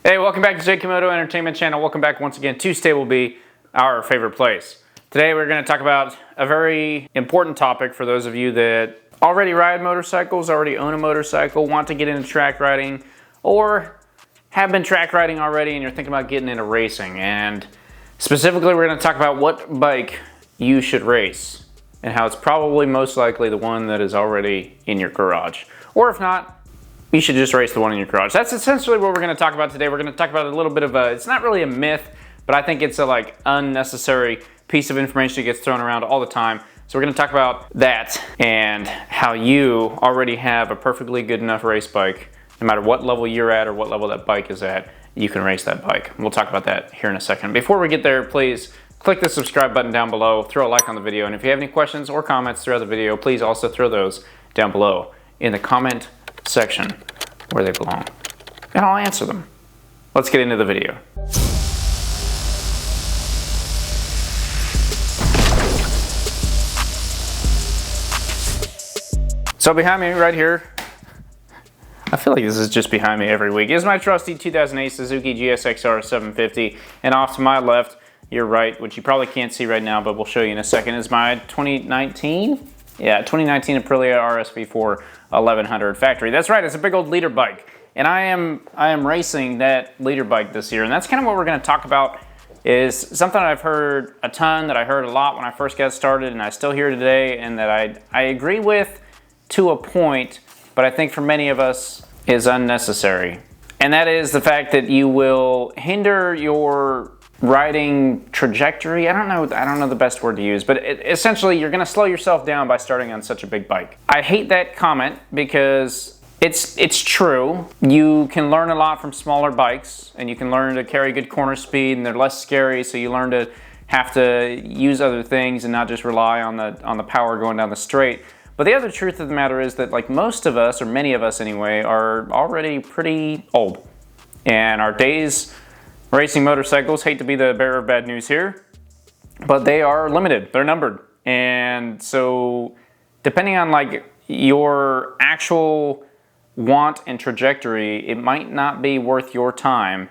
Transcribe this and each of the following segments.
Hey, welcome back to JKMotoEntertainment channel. Welcome back once again to Stable B, our favorite place. Today we're going to talk about a very important topic for those of you that already ride motorcycles, already own a motorcycle, want to get into track riding, or have been track riding already and you're thinking about getting into racing. And specifically we're going to talk about what bike you should race and how it's probably most likely the one that is already in your garage. Or if not, you should just race the one in your garage. That's essentially what we're going to talk about today. We're going to talk about a little bit of a, it's not really a myth, but I think it's a unnecessary piece of information that gets thrown around all the time. So we're going to talk about that and how you already have a perfectly good enough race bike. No matter what level you're at or what level that bike is at, you can race that bike. We'll talk about that here in a second. Before we get there, please click the subscribe button down below, throw a like on the video, and if you have any questions or comments throughout the video, please also throw those down below in the comment section where they belong, and I'll answer them. Let's get into the video. So behind me right here, I feel like this is just behind me every week, is my trusty 2008 Suzuki GSX-R 750, and off to my left, your right, which you probably can't see right now, but we'll show you in a second, is my 2019 Aprilia RSV4 1100 factory. That's right, it's a big old leader bike. And I am racing that leader bike this year. And that's kind of what we're gonna talk about, is something I've heard a ton, that I heard a lot when I first got started, and I still hear today, and that I agree with to a point, but I think for many of us is unnecessary. And that is the fact that you will hinder your riding trajectory. I don't know the best word to use, but essentially you're going to slow yourself down by starting on such a big bike. I hate that comment because it's true. You can learn a lot from smaller bikes, and you can learn to carry good corner speed, and they're less scary, so you learn to have to use other things and not just rely on the power going down the straight. But the other truth of the matter is that, like, most of us, or many of us anyway, are already pretty old, and our days racing motorcycles, hate to be the bearer of bad news here, but they are limited, they're numbered. And so depending on your actual want and trajectory, it might not be worth your time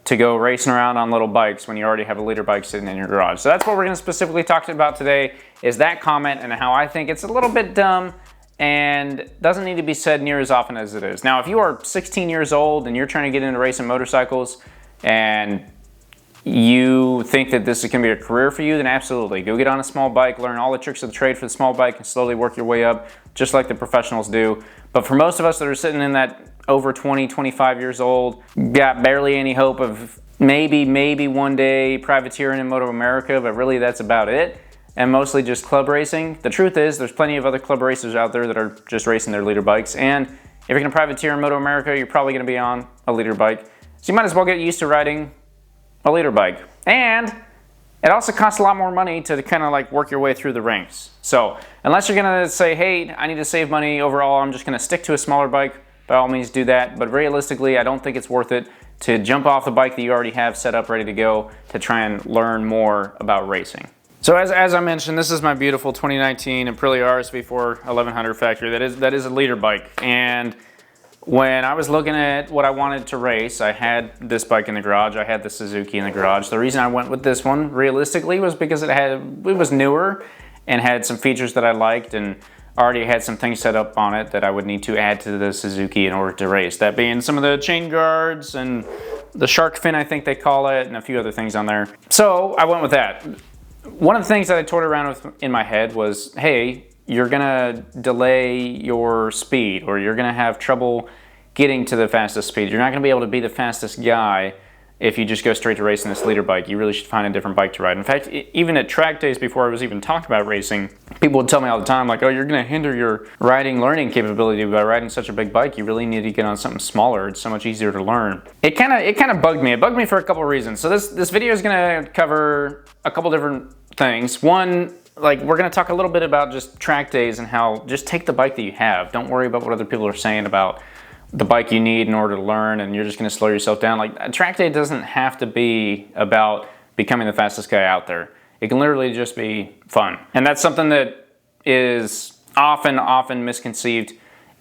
to go racing around on little bikes when you already have a leader bike sitting in your garage. So that's what we're gonna specifically talk about today, is that comment and how I think it's a little bit dumb and doesn't need to be said near as often as it is. Now, if you are 16 years old and you're trying to get into racing motorcycles, and you think that this is going to be a career for you, then absolutely. Go get on a small bike, learn all the tricks of the trade for the small bike, and slowly work your way up, just like the professionals do. But for most of us that are sitting in that over 20, 25 years old, got barely any hope of maybe one day privateering in Moto America, but really that's about it, and mostly just club racing. The truth is, there's plenty of other club racers out there that are just racing their leader bikes, and if you're going to privateer in Moto America, you're probably going to be on a leader bike. So you might as well get used to riding a leader bike. And it also costs a lot more money to kind of work your way through the ranks. So unless you're gonna say, hey, I need to save money overall, I'm just gonna stick to a smaller bike, by all means do that. But realistically, I don't think it's worth it to jump off the bike that you already have set up ready to go to try and learn more about racing. So as I mentioned, this is my beautiful 2019 Aprilia RSV4 1100 factory. That is a leader bike. And when I was looking at what I wanted to race, I had this bike in the garage, I had the Suzuki in the garage. The reason I went with this one, realistically, was because it was newer and had some features that I liked, and already had some things set up on it that I would need to add to the Suzuki in order to race. That being some of the chain guards and the shark fin, I think they call it, and a few other things on there. So I went with that. One of the things that I toyed around with in my head was, hey, you're gonna delay your speed, or you're gonna have trouble getting to the fastest speed. You're not gonna be able to be the fastest guy if you just go straight to racing this leader bike. You really should find a different bike to ride. In fact, even at track days before I was even talking about racing, people would tell me all the time, oh, you're gonna hinder your riding learning capability by riding such a big bike. You really need to get on something smaller. It's so much easier to learn. It kind of bugged me. It bugged me for a couple of reasons. So this video is gonna cover a couple different things. One, we're going to talk a little bit about just track days and how just take the bike that you have. Don't worry about what other people are saying about the bike you need in order to learn, and you're just going to slow yourself down. A track day doesn't have to be about becoming the fastest guy out there. It can literally just be fun. And that's something that is often misconceived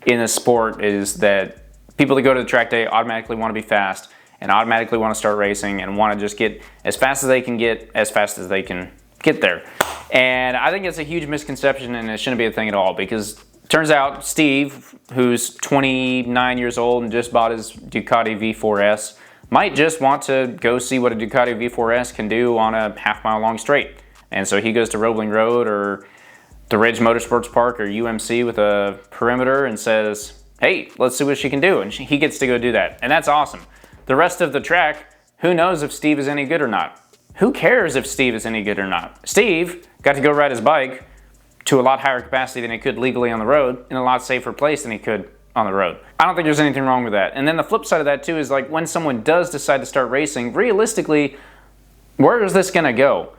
in the sport, is that people that go to the track day automatically want to be fast and automatically want to start racing and want to just get as fast as they can get, as fast as they can get there. And I think it's a huge misconception, and it shouldn't be a thing at all, because turns out Steve, who's 29 years old and just bought his Ducati V4S, might just want to go see what a Ducati V4S can do on a half-mile long straight. And so he goes to Roebling Road or the Ridge Motorsports Park or UMC with a perimeter and says, hey, let's see what she can do. And he gets to go do that. And that's awesome. The rest of the track, who knows if Steve is any good or not? Who cares if Steve is any good or not? Steve got to go ride his bike to a lot higher capacity than he could legally on the road in a lot safer place than he could on the road. I don't think there's anything wrong with that. And then the flip side of that too is, like, when someone does decide to start racing, realistically, where is this gonna go?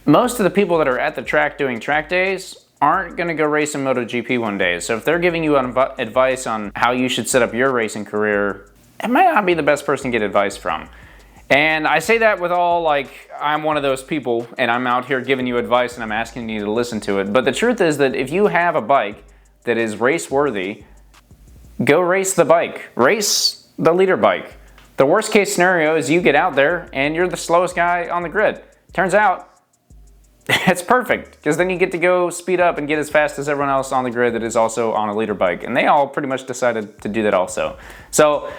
Most of the people that are at the track doing track days aren't gonna go race in MotoGP one day. So if they're giving you advice on how you should set up your racing career, it might not be the best person to get advice from. And I say that with all, like, I'm one of those people and I'm out here giving you advice and I'm asking you to listen to it. But the truth is that if you have a bike that is race worthy, go race the bike. Race the leader bike. The worst case scenario is you get out there and you're the slowest guy on the grid. Turns out it's perfect, because then you get to go speed up and get as fast as everyone else on the grid that is also on a leader bike. And they all pretty much decided to do that also. So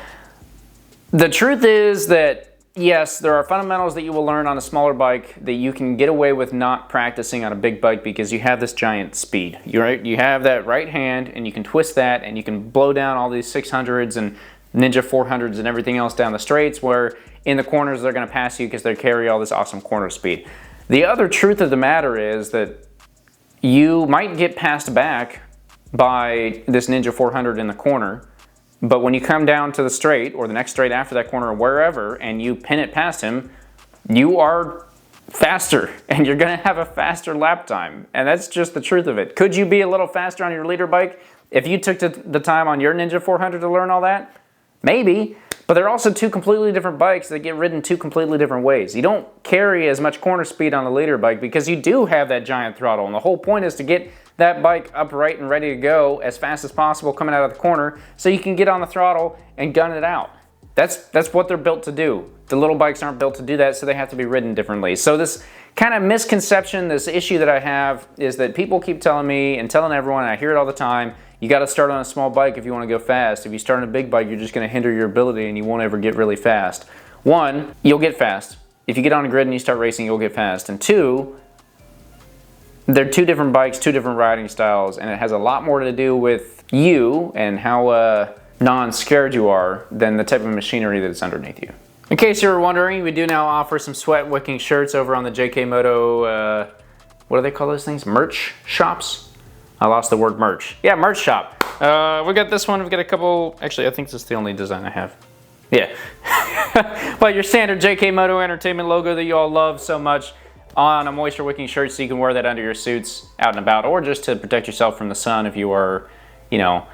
the truth is that, yes, there are fundamentals that you will learn on a smaller bike that you can get away with not practicing on a big bike, because you have this giant speed. You have that right hand and you can twist that and you can blow down all these 600s and Ninja 400s and everything else down the straights, where in the corners they're going to pass you because they carry all this awesome corner speed. The other truth of the matter is that you might get passed back by this Ninja 400 in the corner, but when you come down to the straight or the next straight after that corner or wherever and you pin it past him, you are faster and you're going to have a faster lap time. And that's just the truth of it. Could you be a little faster on your leader bike if you took the time on your Ninja 400 to learn all that? Maybe. But they're also two completely different bikes that get ridden two completely different ways. You don't carry as much corner speed on the leader bike because you do have that giant throttle. And the whole point is to get that bike upright and ready to go as fast as possible coming out of the corner so you can get on the throttle and gun it out. That's what they're built to do. The little bikes aren't built to do that, so they have to be ridden differently. So this kind of misconception, this issue that I have, is that people keep telling me and telling everyone, and I hear it all the time, you got to start on a small bike if you want to go fast. If you start on a big bike, you're just going to hinder your ability and you won't ever get really fast. One, you'll get fast. If you get on a grid and you start racing, you'll get fast. And two, they're two different bikes, two different riding styles, and it has a lot more to do with you and how non-scared you are than the type of machinery that's underneath you. In case you were wondering, we do now offer some sweat wicking shirts over on the JKMoto, what do they call those things? Merch shops? I lost the word merch. Yeah, merch shop. We got this one, we've got a couple, actually I think this is the only design I have. Yeah. But your standard JKMotoEntertainment logo that you all love so much on a moisture wicking shirt, so you can wear that under your suits out and about, or just to protect yourself from the sun if you are, you know,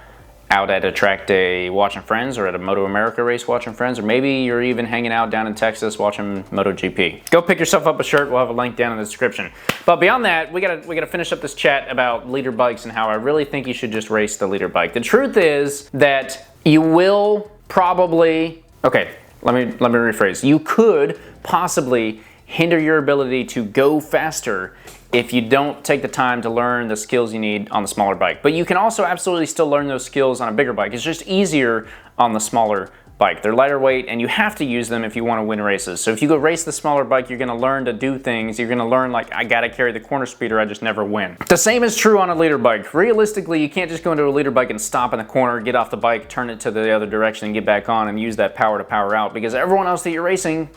out at a track day watching friends, or at a Moto America race watching friends, or maybe you're even hanging out down in Texas watching MotoGP. Go pick yourself up a shirt. We'll have a link down in the description. But beyond that, we gotta finish up this chat about leader bikes and how I really think you should just race the leader bike. The truth is that you will probably, okay, let me rephrase. You could possibly hinder your ability to go faster if you don't take the time to learn the skills you need on the smaller bike. But you can also absolutely still learn those skills on a bigger bike. It's just easier on the smaller bike. They're lighter weight and you have to use them if you want to win races. So if you go race the smaller bike, you're going to learn to do things. You're going to learn, like, I got to carry the corner speed or I just never win. The same is true on a leader bike. Realistically, you can't just go into a leader bike and stop in the corner, get off the bike, turn it to the other direction and get back on and use that power to power out, because everyone else that you're racing,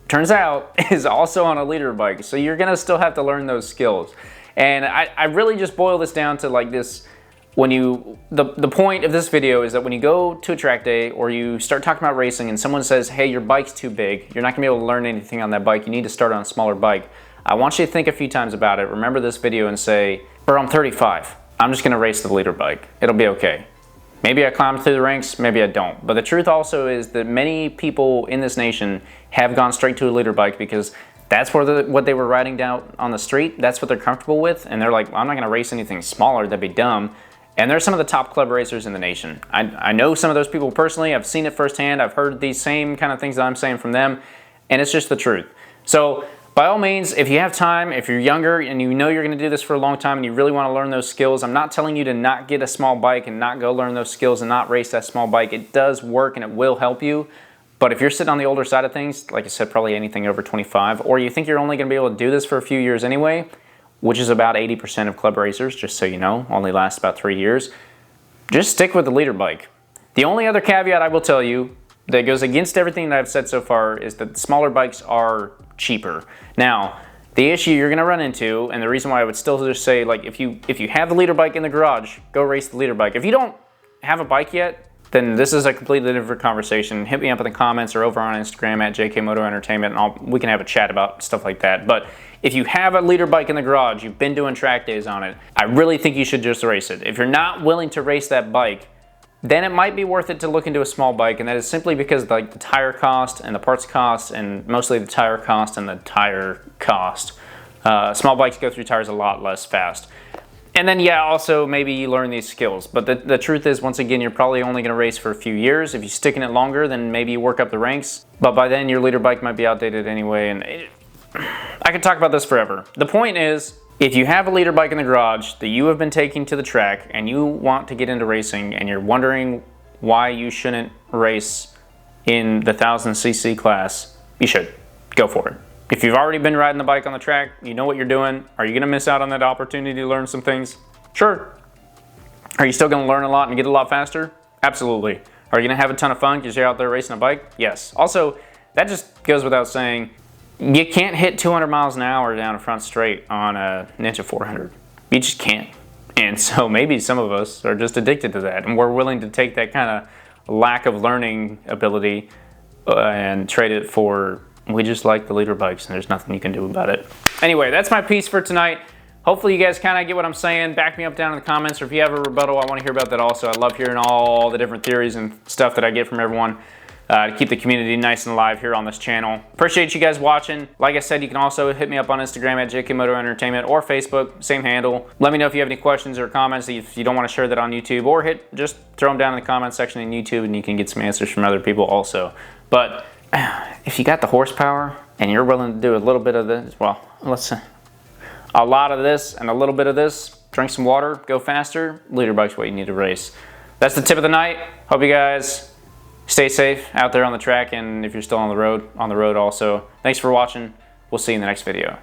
turns out, is also on a leader bike. So you're going to still have to learn those skills. And I really just boil this down to like this. When you, the point of this video is that when you go to a track day or you start talking about racing and someone says, hey, your bike's too big, you're not gonna be able to learn anything on that bike, you need to start on a smaller bike. I want you to think a few times about it, remember this video and say, bro, I'm 35. I'm just gonna race the leader bike. It'll be okay. Maybe I climb through the ranks, maybe I don't. But the truth also is that many people in this nation have gone straight to a leader bike because that's what they were riding down on the street. That's what they're comfortable with. And they're like, well, I'm not gonna race anything smaller, that'd be dumb. And they're some of the top club racers in the nation. I know some of those people personally. I've seen it firsthand. I've heard these same kind of things that I'm saying from them, and it's just the truth. So by all means, if you have time, if you're younger and you know you're going to do this for a long time and you really want to learn those skills, I'm not telling you to not get a small bike and not go learn those skills and not race that small bike. It does work and it will help you. But if you're sitting on the older side of things, like I said, probably anything over 25, or you think you're only going to be able to do this for a few years anyway, which is about 80% of club racers, just so you know, only lasts about 3 years, just stick with the leader bike. The only other caveat I will tell you that goes against everything that I've said so far is that smaller bikes are cheaper. Now, the issue you're going to run into, and the reason why I would still just say, like, if you have the leader bike in the garage, go race the leader bike. If you don't have a bike yet, then this is a completely different conversation. Hit me up in the comments or over on Instagram at JKMotoEntertainment, and we can have a chat about stuff like that. But if you have a leader bike in the garage, you've been doing track days on it, I really think you should just race it. If you're not willing to race that bike, then it might be worth it to look into a small bike, and that is simply because like the tire cost and the parts cost, and mostly the tire cost and the tire cost. Small bikes go through tires a lot less fast. And then, yeah, also maybe you learn these skills. But the truth is, once again, you're probably only going to race for a few years. If you stick in it longer, then maybe you work up the ranks. But by then, your leader bike might be outdated anyway. And I could talk about this forever. The point is, if you have a leader bike in the garage that you have been taking to the track and you want to get into racing and you're wondering why you shouldn't race in the 1000cc class, you should. Go for it. If you've already been riding the bike on the track, you know what you're doing. Are you going to miss out on that opportunity to learn some things? Sure. Are you still going to learn a lot and get a lot faster? Absolutely. Are you going to have a ton of fun because you're out there racing a bike? Yes. Also, that just goes without saying, you can't hit 200 miles an hour down a front straight on a Ninja 400. You just can't. And so maybe some of us are just addicted to that, and we're willing to take that kind of lack of learning ability and trade it for, we just like the leader bikes and there's nothing you can do about it. Anyway, that's my piece for tonight. Hopefully you guys kind of get what I'm saying. Back me up down in the comments, or if you have a rebuttal, I want to hear about that also. I love hearing all the different theories and stuff that I get from everyone to keep the community nice and alive here on this channel. Appreciate you guys watching. Like I said, you can also hit me up on Instagram at JKMotoEntertainment or Facebook, same handle. Let me know if you have any questions or comments, if you don't want to share that on YouTube, or just throw them down in the comment section in YouTube and you can get some answers from other people also. But if you got the horsepower and you're willing to do a little bit of this, well, let's say a lot of this and a little bit of this, drink some water, go faster, leader bike's what you need to race. That's the tip of the night. Hope you guys stay safe out there on the track, and if you're still on the road also. Thanks for watching. We'll see you in the next video.